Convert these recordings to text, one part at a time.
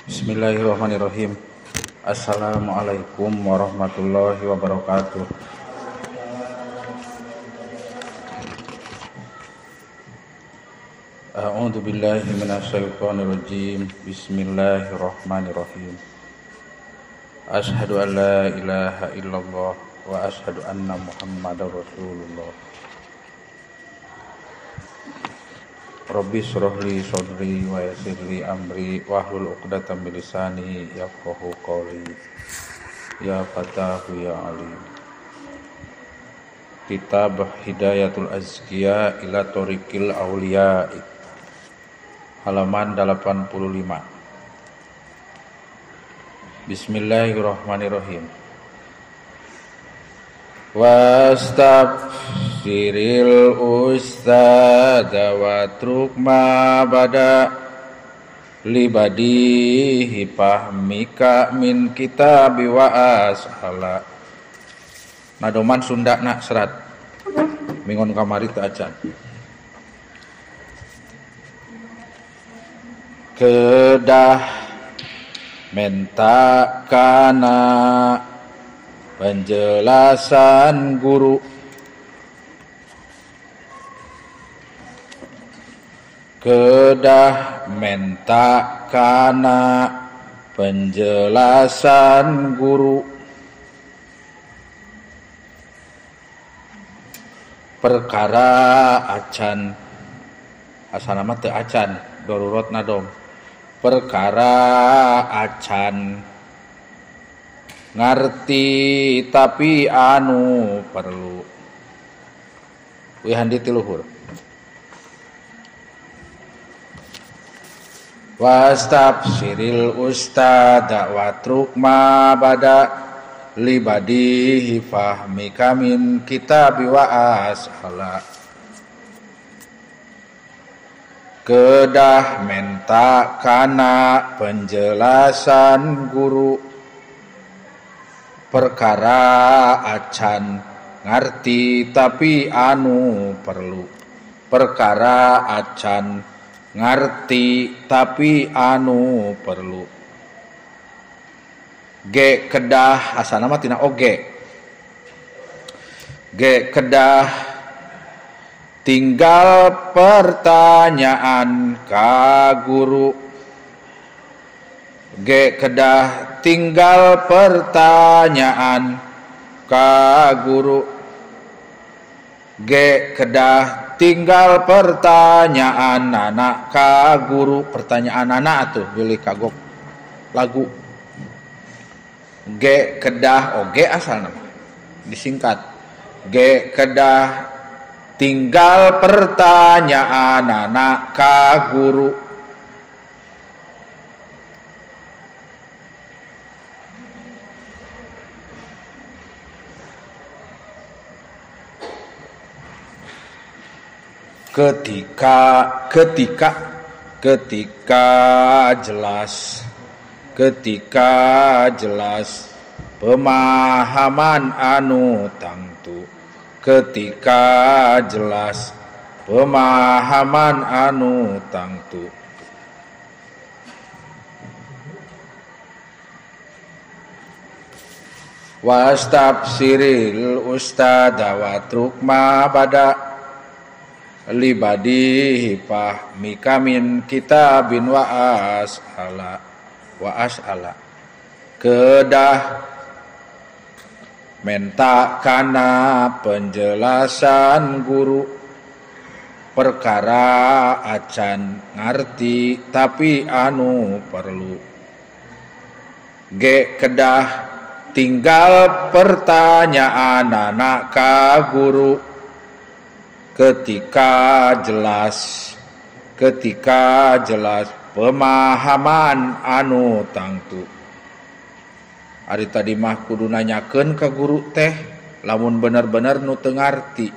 Bismillahirrahmanirrahim. Assalamualaikum warahmatullahi wabarakatuh. A'udzu billahi minasyaitonir rajim. Bismillahirrahmanirrahim. Asyhadu an la ilaha illallah wa asyhadu anna Muhammadar Rasulullah. Rabbi shrahli sadri wa yassirli amri wahlul 'uqdatam min lisani yafqahu qawli. Ya Fatahu ya Alim. Kitab Hidayatul Azkiya ila Thoriqil Auliya, halaman 85. Bismillahirrahmanirrahim. Wastabsiril ustadza wa truk ma bada libadihi fahmika min kitabi wa ashala. Nadoman Sunda nak serat mingon kamari teu acan. Kedah menta kana penjelasan guru, kedah menta kana penjelasan guru, perkara acan asal nama teu acan darurat nadom, perkara acan ngarti tapi anu perlu. Wihandi tiluhur. Wastabsiril ustadza wa truk ma bada libadihi fahmika min kitabi wa ashala. Kedah menta kana penjelasan guru, perkara acan ngarti tapi anu perlu, perkara acan ngarti tapi anu perlu. Ge kedah asana mah tina oge. Ge kedah tinggal pertanyaan ka guru. Ge kedah tinggal pertanyaan ka guru. Ge kedah tinggal pertanyaan anak ka guru. Pertanyaan anak tuh pilih kagok lagu. Ge kedah oge asal nama disingkat. Ge kedah tinggal pertanyaan anak ka guru. Ketika jelas pemahaman anu tangtu, ketika jelas pemahaman anu tangtu. Wastabsiril ustadza wa truk ma bada libadihi fahmika min kitabin wa ashala. Kedah menta kana penjelasan guru, perkara acan ngarti tapi anu perlu. Ge kedah tinggal pertanyaan anak ka guru, ketika jelas pemahaman anu tangtu. Ari tadi mah kudu nanyakeun ka guru teh lamun bener-bener nu teu ngarti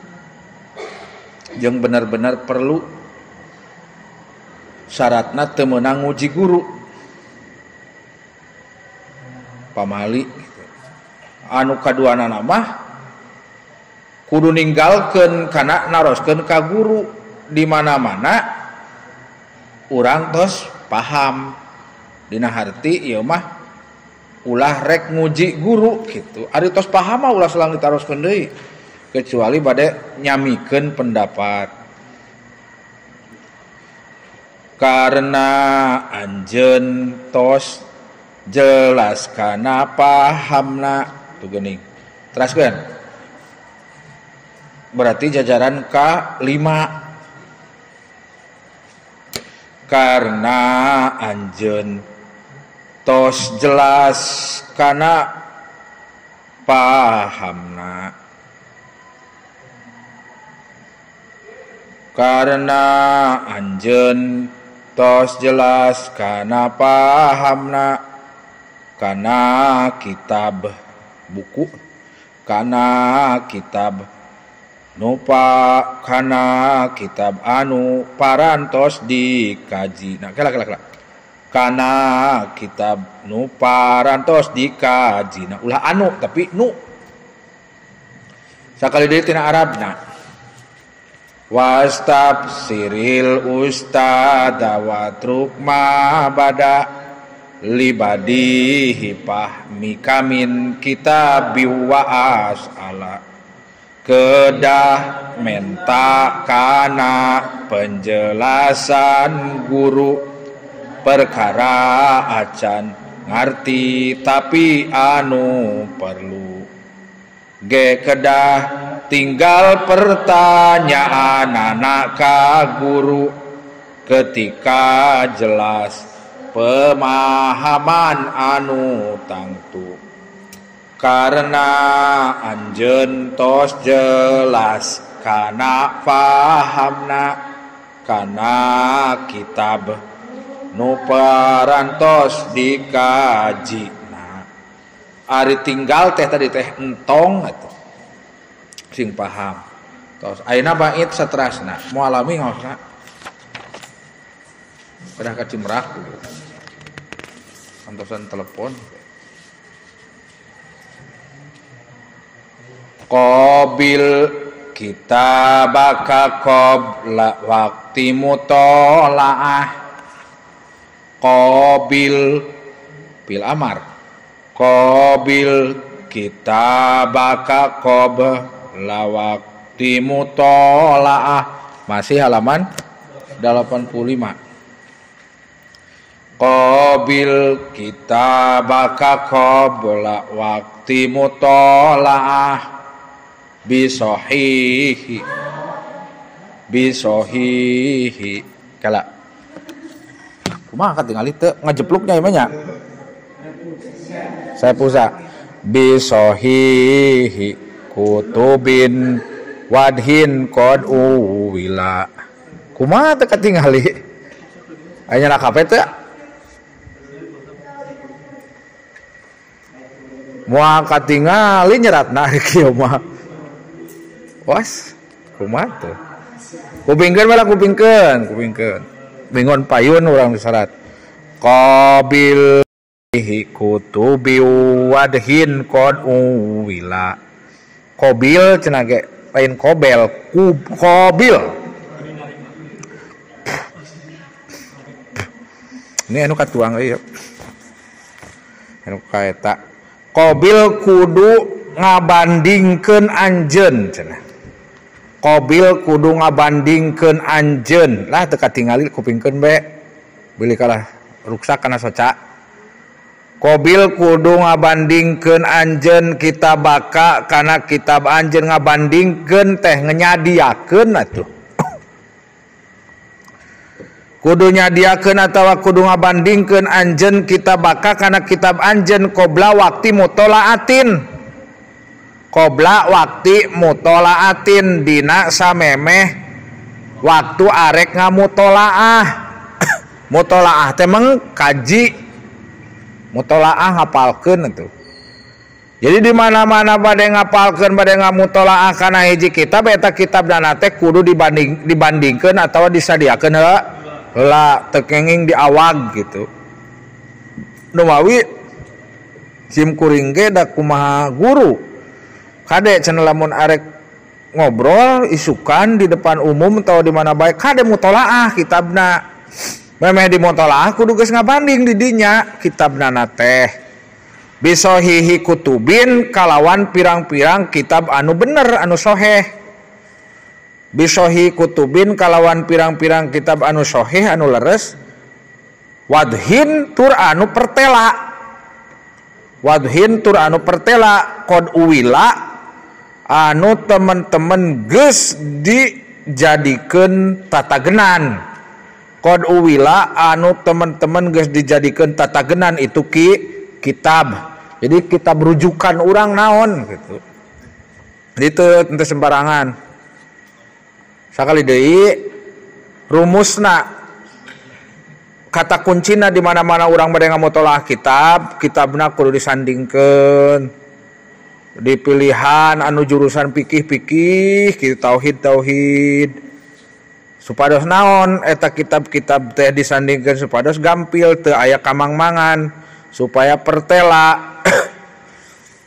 jeung bener-bener perlu. Syaratna teu meunang nguji guru pamali gitu. Anu kaduana mah kudu ninggalkeun kana naroskeun ka guru di mana-mana urang tos paham dina harti ieu mah ulah rek nguji guru gitu. Ari tos paham mah ulah selang ditaroskeun deui kecuali bade nyamikeun pendapat. Karena anjeun tos jelas kana pahamna tuh geuning. Teraskeun. Berarti jajaran ke-5. Karena anjeun tos jelas kana pahamna. Karena anjeun tos jelas kana pahamna, kana kitab buku, kana kitab nupa, kana kitab anu parantos dikaji. Nah, kala kana kitab nu parantos dikaji. Nah, ulah anu tapi nu sakali deui tina Arabna. Wastafsiril ustada wa trukma bada libadihi pahmi kamin kitabi wa as'ala. Kedah menta kana penjelasan guru perkara acan ngarti tapi anu perlu. Ge kedah tinggal pertanyaan anak ka guru ketika jelas pemahaman anu tangtu. Karena anjeun tos jelas kana pahamna, kana kitab nu parantos dikaji. Ari tinggal teh tadi teh entong atuh sing paham. Tos ayeuna bait saterasna moal alami ngaosna. Kedah ka Cimrak gitu. Kantosan telepon. Qabil kitabaka qabla waqti mutolaah. Qabil bil amar. Qabil kitabaka qabla waqti mutolaah. Masih halaman 85. Qabil kitabaka qabla waqti mutolaah bisohihi kala kumaha katingali teu ngajepluknya ieu nya saya pusa bisohihi kutubin wadhin qad uwila kumaha teu katingali aya na kape teu moal katingali nyeratna kieu mah was kumaha teu kupingkeun malah kupingkeun bingon payun urang disyarat qabil kutubi wadhin qad uwila qabil cenah ge lain qobel qabil ini anu katuang euy anu kaeta qabil kudu ngabandingkeun anjeun cenah qabil kudu ngabandingkeun anjeun lah teu katingali kupingkeun be beli kalah ruksak kana soca. Qabil kudu ngabandingkeun anjeun kitabaka kana kitab anjeun ngabandingkeun teh nyadiakeun atuh. Kudu nyadiakeun atawa kudu ngabandingkeun anjeun kitabaka kana kitab anjeun qabla waqti mutolaatin. Qabla waqti mutolaatin dina samemeh waktu arek ngamutolaah. Mutolaah teh mengkaji. Mutolaah ngapalkeun atuh. Jadi di mana-mana bade ngapalkeun bade ngamutolaah kana hiji kitab eta kitabna teh kudu dibandingkeun atawa disadiakeun heula teu kenging diawag gitu. Nu mawi sim kuring ge da kumaha guru. Kade cenah lamun arek ngobrol isukan di depan umum atau di mana bae kade mutolaah kitabna. memeh di mutolaah kudu geus ngabanding di dinya kitabna teh bisohihi kutubin kalawan pirang-pirang kitab anu bener anu soheh bisohi kutubin kalawan pirang-pirang kitab anu soheh anu leres wadhin tur anu pertela kod uwila anu temen-temen geus dijadikeun tatagenan kod uwila anu temen-temen geus dijadikeun tatagenan itu kitab. Jadi kitab rujukan urang naon gitu. Itu teu sembarangan. Sakali deui rumusna kata kuncina di mana-mana urang bade ngamutolaah kitabna kudu disandingkeun di pilihan anu jurusan pikih kitu tauhid supados naon eta kitab-kitab teh disandingkeun supados gampil teu aya kamangmangan supaya pertela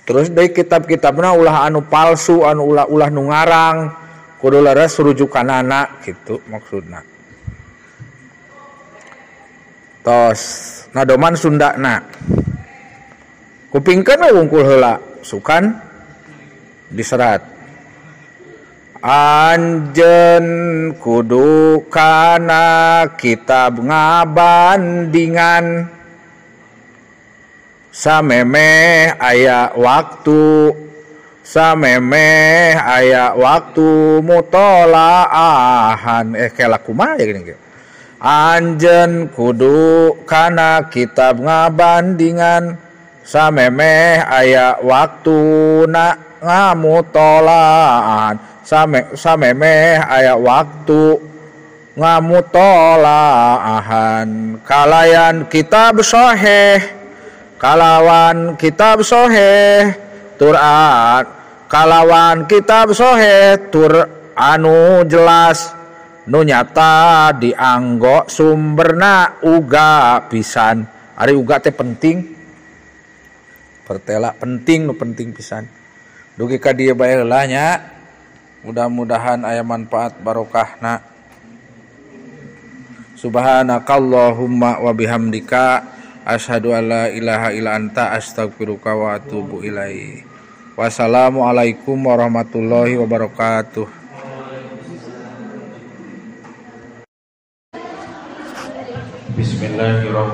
terus deui kitab-kitabna ulah anu palsu anu ulah nu ngarang kudu leres rujukanana kitu maksudna tos nadoman Sundana kupingkeun wungkul heula sukan diserat anjeun kudu kana kitab ngabandingan samemeh aya waktu mutolaahan kela kumaha ya gini anjeun kudu kana kitab ngabandingan samemeh aya waktuna ngamutolaahan samemeh aya waktu ngamutolaahan kalawan kitab soheh tur anu jelas nu nyata dianggo sumberna uga pisan ari uga teh penting pertela penting nu penting pisan dugi ka dieu bae heula nya mudah-mudahan aya manfaat barokahna subhanakallahumma wa bihamdika asyhadu an la ilaha illa anta astaghfiruka wa atubu ilaik wassalamualaikum warahmatullahi wabarakatuh. Bismillahirrahmanirrahim.